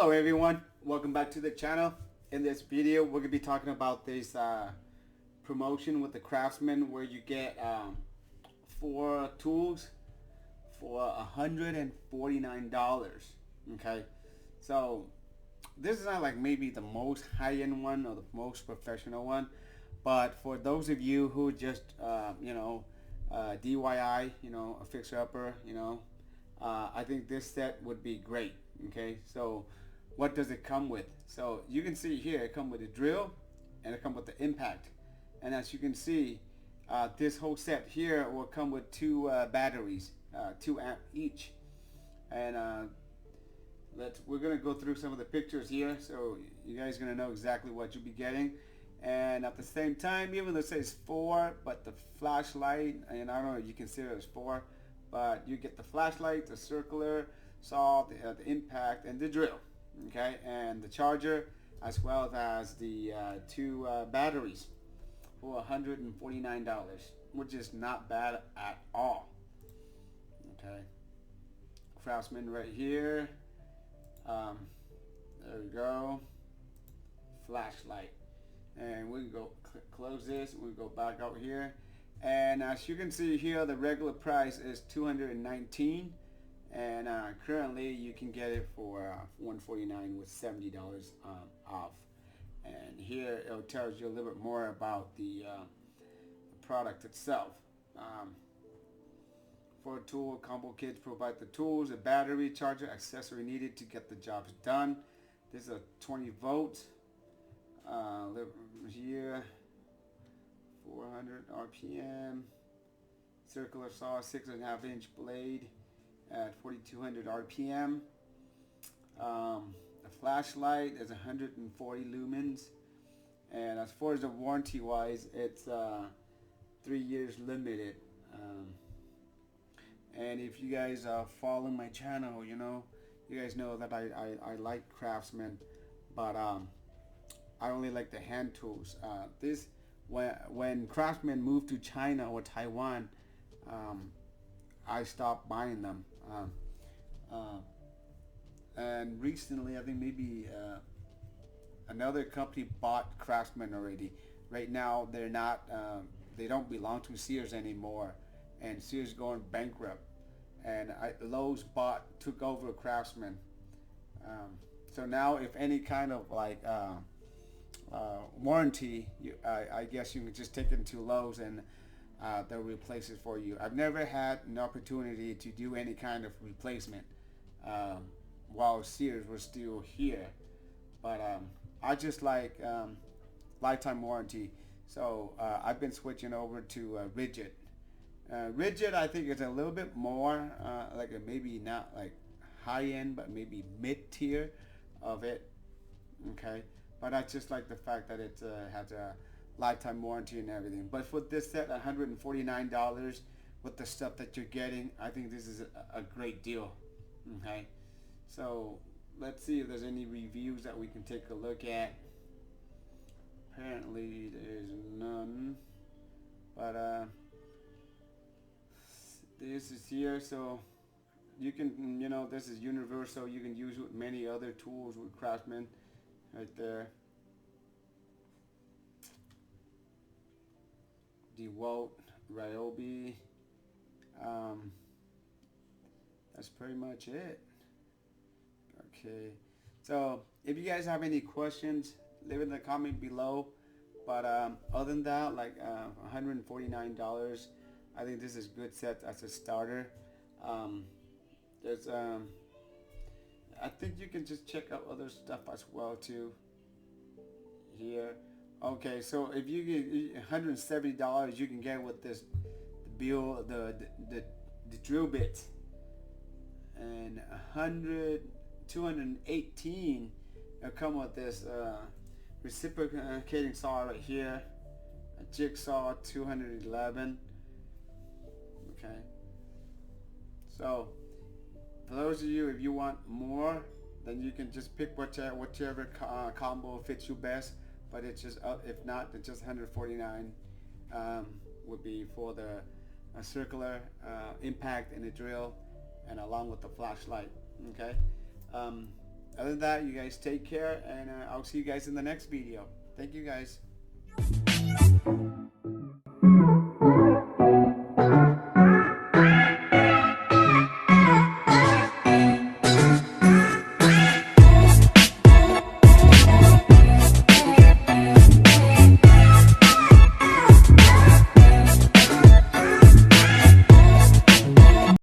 Hello everyone, welcome back to the channel. In this video we're going to be talking about this promotion with the Craftsman where you get 4 tools for $149. Okay, so this is not like maybe the most high-end one or the most professional one, but for those of you who just DIY, a fixer-upper, I think this set would be great. Okay, so what does it come with? So you can see here it comes with a drill and it comes with the impact, and as you can see this whole set here will come with 2 batteries, 2 amp each, and we're gonna go through some of the pictures here so you guys are gonna know exactly what you'll be getting. And at the same time, even though it says 4, but the flashlight, and I don't know if you consider it as 4, but you get the flashlight, the circular saw, the impact, and the drill, okay, and the charger, as well as the 2 batteries for $149, which is not bad at all. Okay, Craftsman right here. There we go. Flashlight, and we can go close this. We go back out here, and as you can see here, the regular price is $219. And currently you can get it for $149 with $70 off. And here it tells you a little bit more about the product itself. 4 tool combo kits provide the tools, a battery, charger, accessory needed to get the jobs done. This is a 20 volts. Here, 400 RPM. Circular saw, 6.5 inch blade at 4200 RPM. A flashlight is 140 lumens, and as far as the warranty wise, it's 3 years limited. And if you guys follow my channel, you guys know that I like Craftsman, but I only like the hand tools. When Craftsman moved to China or Taiwan, I stopped buying them. And recently, I think maybe another company bought Craftsman already. Right now, they're not. They don't belong to Sears anymore, and Sears going bankrupt. And Lowe's took over Craftsman. So now, if any kind of like warranty, I guess you can just take it to Lowe's and they'll replace it for you. I've never had an opportunity to do any kind of replacement while Sears was still here, but I just like lifetime warranty, so I've been switching over to Rigid. Rigid, I think, is a little bit more like maybe not like high end, but maybe mid tier of it. Okay, but I just like the fact that it has a lifetime warranty and everything. But for this set, $149 with the stuff that you're getting, I think this is a great deal. Okay, so let's see if there's any reviews that we can take a look at. Apparently there's none, but this is here, so you can, this is universal. You can use it with many other tools with Craftsman right there. DeWalt, Ryobi. That's pretty much it. Okay, so if you guys have any questions, leave it in the comment below. But other than that, like $149, I think this is good set as a starter. There's I think you can just check out other stuff as well too here. Okay, so if you get $170, you can get with this the drill bit, and 218 will come with this reciprocating saw right here, a jigsaw, 211. Okay, so for those of you, if you want more, then you can just pick whichever combo fits you best. But it's just if not, it's just $149 would be for the circular impact and the drill, and along with the flashlight. Okay, Other than that, you guys take care, and I'll see you guys in the next video. Thank you guys.